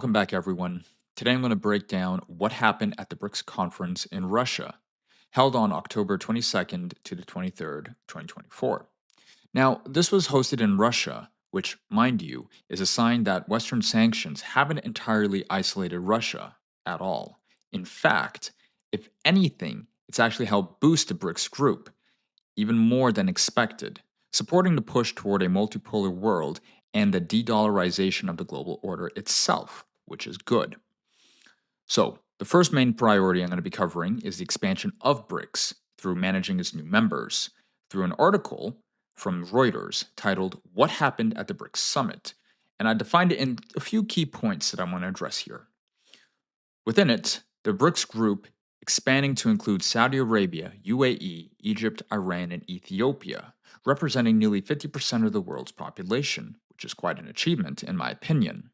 Welcome back, everyone. Today I'm going to break down what happened at the BRICS conference in Russia, held on October 22nd to the 23rd, 2024. Now, this was hosted in Russia, which, mind you, is a sign that Western sanctions haven't entirely isolated Russia at all. In fact, if anything, it's actually helped boost the BRICS group, even more than expected, supporting the push toward a multipolar world and the de dollarization of the global order itself, which is good. So, the first main priority I'm going to be covering is the expansion of BRICS through managing its new members, through an article from Reuters titled What Happened at the BRICS Summit. And I defined it in a few key points that I want to address here. Within it, the BRICS group expanding to include Saudi Arabia, UAE, Egypt, Iran, and Ethiopia, representing nearly 50% of the world's population, which is quite an achievement in my opinion.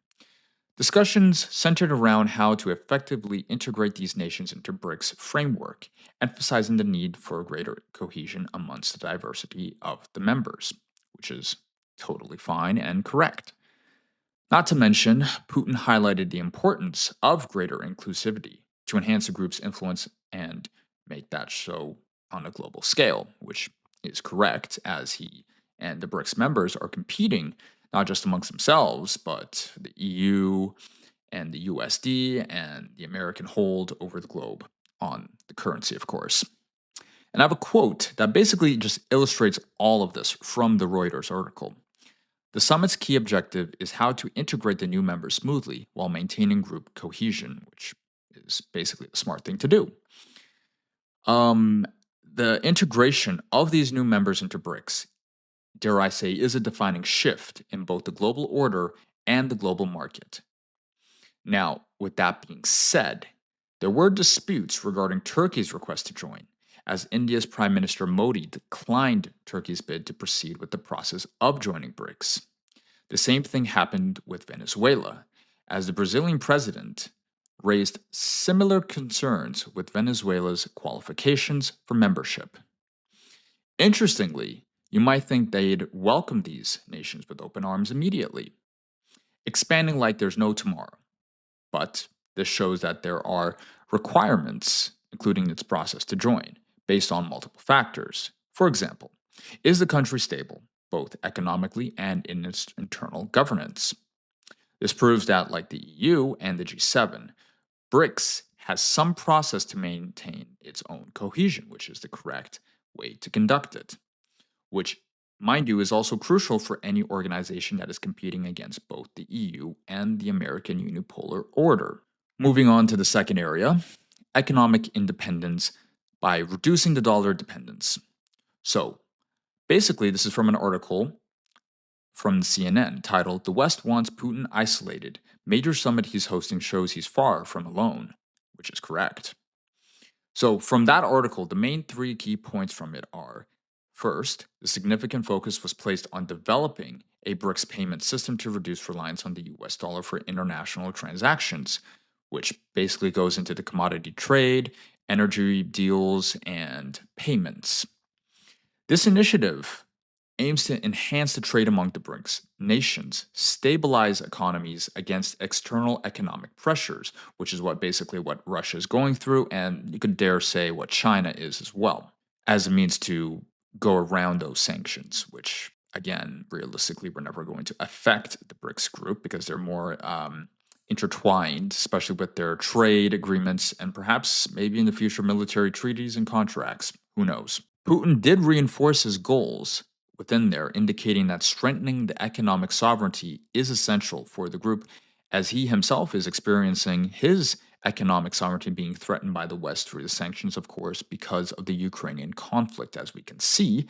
Discussions centered around how to effectively integrate these nations into BRICS framework, emphasizing the need for greater cohesion amongst the diversity of the members, which is totally fine and correct. Not to mention, Putin highlighted the importance of greater inclusivity to enhance the group's influence and make that so on a global scale, which is correct, as he and the BRICS members are competing not just amongst themselves, but the EU and the USD and the American hold over the globe on the currency, of course. And I have a quote that basically just illustrates all of this from the Reuters article. The summit's key objective is how to integrate the new members smoothly while maintaining group cohesion, which is basically the smart thing to do. The integration of these new members into BRICS, dare I say, is a defining shift in both the global order and the global market. Now, with that being said, there were disputes regarding Turkey's request to join, as India's Prime Minister Modi declined Turkey's bid to proceed with the process of joining BRICS. The same thing happened with Venezuela, as the Brazilian president raised similar concerns with Venezuela's qualifications for membership. Interestingly, you might think they'd welcome these nations with open arms immediately, expanding like there's no tomorrow. But this shows that there are requirements, including its process to join, based on multiple factors. For example, is the country stable, both economically and in its internal governance? This proves that, like the EU and the G7, BRICS has some process to maintain its own cohesion, which is the correct way to conduct it, which, mind you, is also crucial for any organization that is competing against both the EU and the American unipolar order. Moving on to the second area, economic independence by reducing the dollar dependence. So, basically, this is from an article from CNN titled The West Wants Putin Isolated. Major summit he's hosting shows he's far from alone, which is correct. So, from that article, the main three key points from it are: first, the significant focus was placed on developing a BRICS payment system to reduce reliance on the US dollar for international transactions, which basically goes into the commodity trade, energy deals, and payments. This initiative aims to enhance the trade among the BRICS nations, stabilize economies against external economic pressures, which is what Russia is going through, and you could dare say what China is as well, as a means to go around those sanctions, which, again, realistically, were never going to affect the BRICS group because they're more intertwined, especially with their trade agreements and perhaps maybe in the future military treaties and contracts. Who knows? Putin did reinforce his goals within there, indicating that strengthening the economic sovereignty is essential for the group, as he himself is experiencing his economic sovereignty being threatened by the West through the sanctions, of course, because of the Ukrainian conflict, as we can see.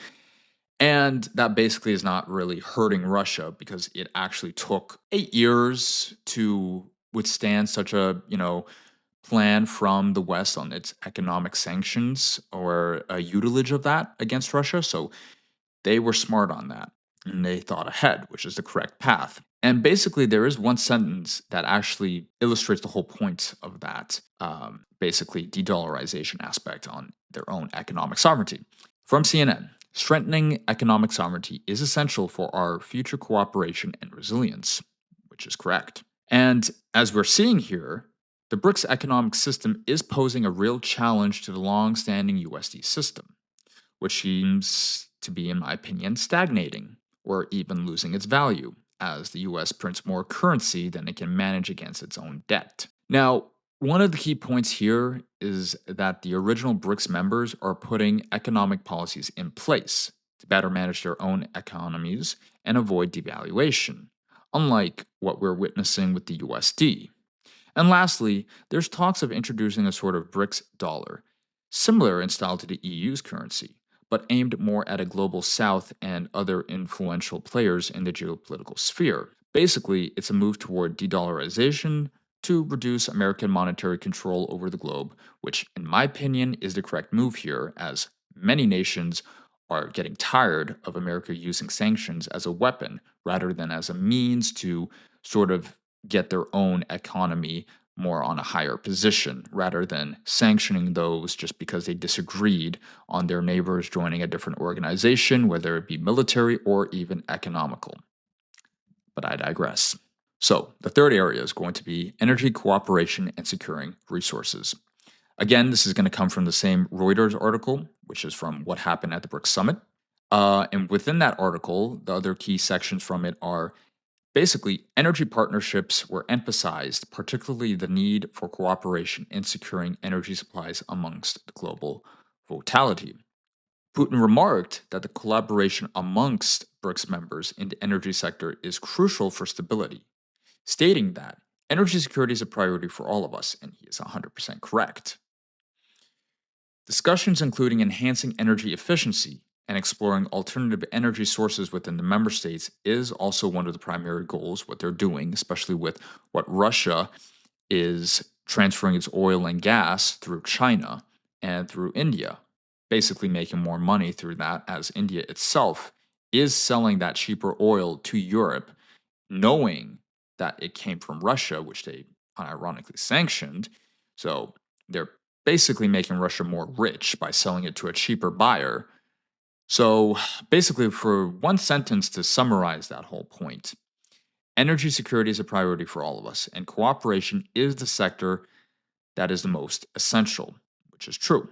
And that basically is not really hurting Russia because it actually took 8 years to withstand such a, plan from the West on its economic sanctions or a utilage of that against Russia. So they were smart on that and they thought ahead, which is the correct path. And basically, there is one sentence that actually illustrates the whole point of that, basically, de dollarization aspect on their own economic sovereignty. From CNN: strengthening economic sovereignty is essential for our future cooperation and resilience, which is correct. And as we're seeing here, the BRICS economic system is posing a real challenge to the long standing USD system, which seems to be, in my opinion, stagnating or even losing its value as the US prints more currency than it can manage against its own debt. Now, one of the key points here is that the original BRICS members are putting economic policies in place to better manage their own economies and avoid devaluation, unlike what we're witnessing with the USD. And lastly, there's talks of introducing a sort of BRICS dollar, similar in style to the EU's currency, but aimed more at a global south and other influential players in the geopolitical sphere. Basically, it's a move toward de dollarization to reduce American monetary control over the globe, which, in my opinion, is the correct move here, as many nations are getting tired of America using sanctions as a weapon rather than as a means to sort of get their own economy more on a higher position rather than sanctioning those just because they disagreed on their neighbors joining a different organization, whether it be military or even economical. But I digress. So, the third area is going to be energy cooperation and securing resources. Again, this is going to come from the same Reuters article, which is from what happened at the BRICS Summit. And within that article, the other key sections from it are basically, energy partnerships were emphasized, particularly the need for cooperation in securing energy supplies amongst the global volatility. Putin remarked that the collaboration amongst BRICS members in the energy sector is crucial for stability, stating that energy security is a priority for all of us, and he is 100% correct. Discussions including enhancing energy efficiency and exploring alternative energy sources within the member states is also one of the primary goals, what they're doing, especially with what Russia is transferring its oil and gas through China and through India, basically making more money through that, as India itself is selling that cheaper oil to Europe, knowing that it came from Russia, which they unironically sanctioned. So they're basically making Russia more rich by selling it to a cheaper buyer. So basically, for one sentence to summarize that whole point, energy security is a priority for all of us, and cooperation is the sector that is the most essential, which is true.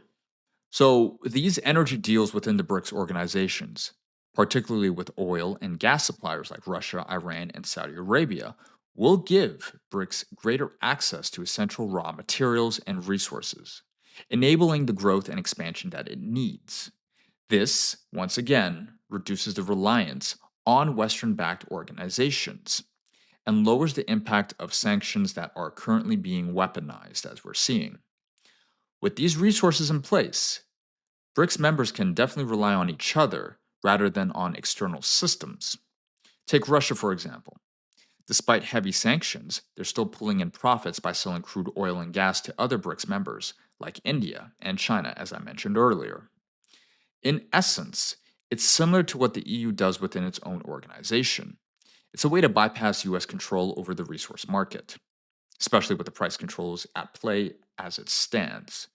So these energy deals within the BRICS organizations, particularly with oil and gas suppliers like Russia, Iran, and Saudi Arabia, will give BRICS greater access to essential raw materials and resources, enabling the growth and expansion that it needs. This, once again, reduces the reliance on Western backed organizations and lowers the impact of sanctions that are currently being weaponized, as we're seeing. With these resources in place, BRICS members can definitely rely on each other rather than on external systems. Take Russia, for example. Despite heavy sanctions, they're still pulling in profits by selling crude oil and gas to other BRICS members, like India and China, as I mentioned earlier. In essence, it's similar to what the EU does within its own organization. It's a way to bypass US control over the resource market, especially with the price controls at play as it stands.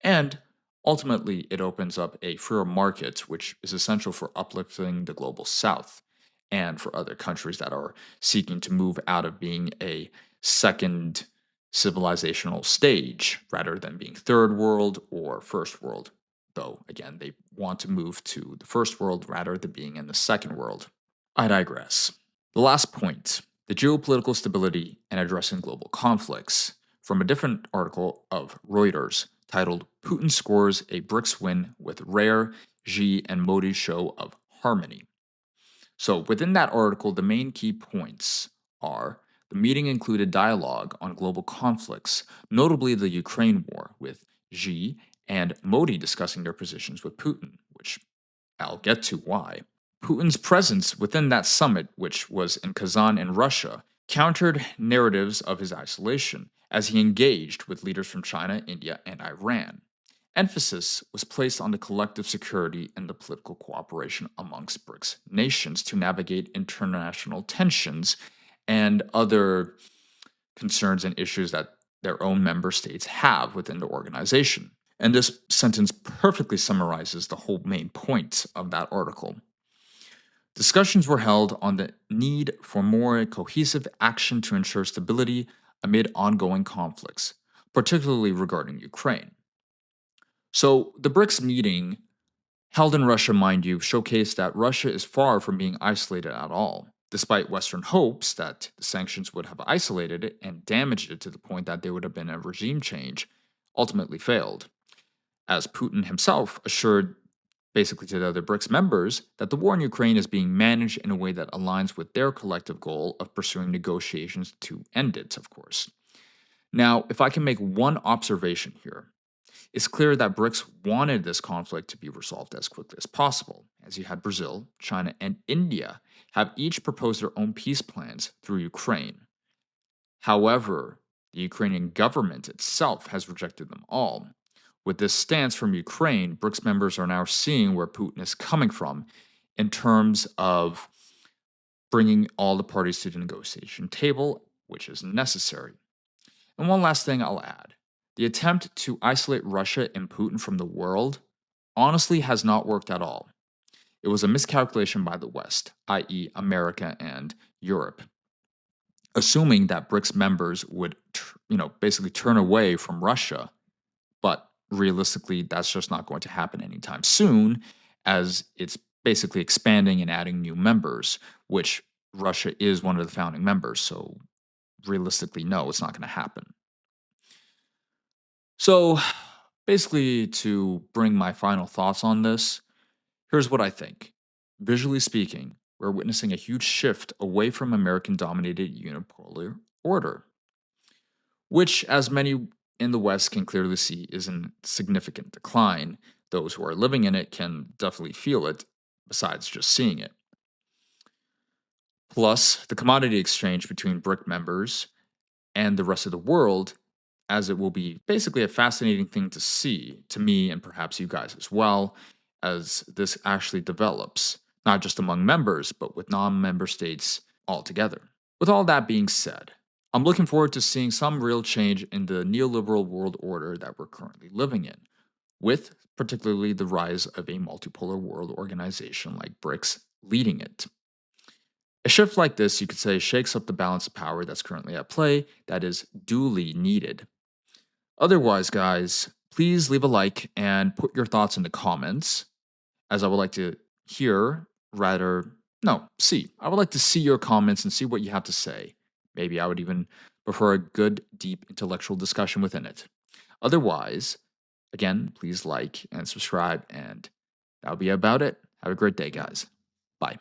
And ultimately, it opens up a freer market, which is essential for uplifting the global south and for other countries that are seeking to move out of being a second civilizational stage rather than being third world or first world. Though, again, they want to move to the first world rather than being in the second world. I digress. The last point, the geopolitical stability and addressing global conflicts, from a different article of Reuters titled Putin Scores a BRICS Win with Rare, Xi and Modi Show of Harmony. So within that article, the main key points are the meeting included dialogue on global conflicts, notably the Ukraine war, with Xi and Modi discussing their positions with Putin, which I'll get to why. Putin's presence within that summit, which was in Kazan in Russia, countered narratives of his isolation as he engaged with leaders from China, India, and Iran. Emphasis was placed on the collective security and the political cooperation amongst BRICS nations to navigate international tensions and other concerns and issues that their own member states have within the organization. And this sentence perfectly summarizes the whole main point of that article. Discussions were held on the need for more cohesive action to ensure stability amid ongoing conflicts, particularly regarding Ukraine. So, the BRICS meeting held in Russia, mind you, showcased that Russia is far from being isolated at all, despite Western hopes that the sanctions would have isolated it and damaged it to the point that there would have been a regime change, ultimately failed, as Putin himself assured basically to the other BRICS members that the war in Ukraine is being managed in a way that aligns with their collective goal of pursuing negotiations to end it, of course. Now, if I can make one observation here, it's clear that BRICS wanted this conflict to be resolved as quickly as possible, as you had Brazil, China, and India have each proposed their own peace plans through Ukraine. However, the Ukrainian government itself has rejected them all. With this stance from Ukraine, BRICS members are now seeing where Putin is coming from in terms of bringing all the parties to the negotiation table, which is necessary. And one last thing I'll add, the attempt to isolate Russia and Putin from the world honestly has not worked at all. It was a miscalculation by the West, i.e., America and Europe, assuming that BRICS members would, basically turn away from Russia. But realistically, that's just not going to happen anytime soon, as it's basically expanding and adding new members, which Russia is one of the founding members. So realistically, no, it's not going to happen. So basically, to bring my final thoughts on this, here's what I think. Visually speaking, we're witnessing a huge shift away from American dominated unipolar order, which, as many in the West can clearly see, is in significant decline. Those who are living in it can definitely feel it, besides just seeing it. Plus, the commodity exchange between BRIC members and the rest of the world, as it will be basically a fascinating thing to see to me and perhaps you guys as well, as this actually develops, not just among members, but with non member states altogether. With all that being said, I'm looking forward to seeing some real change in the neoliberal world order that we're currently living in, with particularly the rise of a multipolar world organization like BRICS leading it. A shift like this, you could say, shakes up the balance of power that's currently at play that is duly needed. Otherwise, guys, please leave a like and put your thoughts in the comments, as I would like to hear, rather, no, see. I would like to see your comments and see what you have to say. Maybe I would even prefer a good, deep intellectual discussion within it. Otherwise, again, please like and subscribe, and that'll be about it. Have a great day, guys. Bye.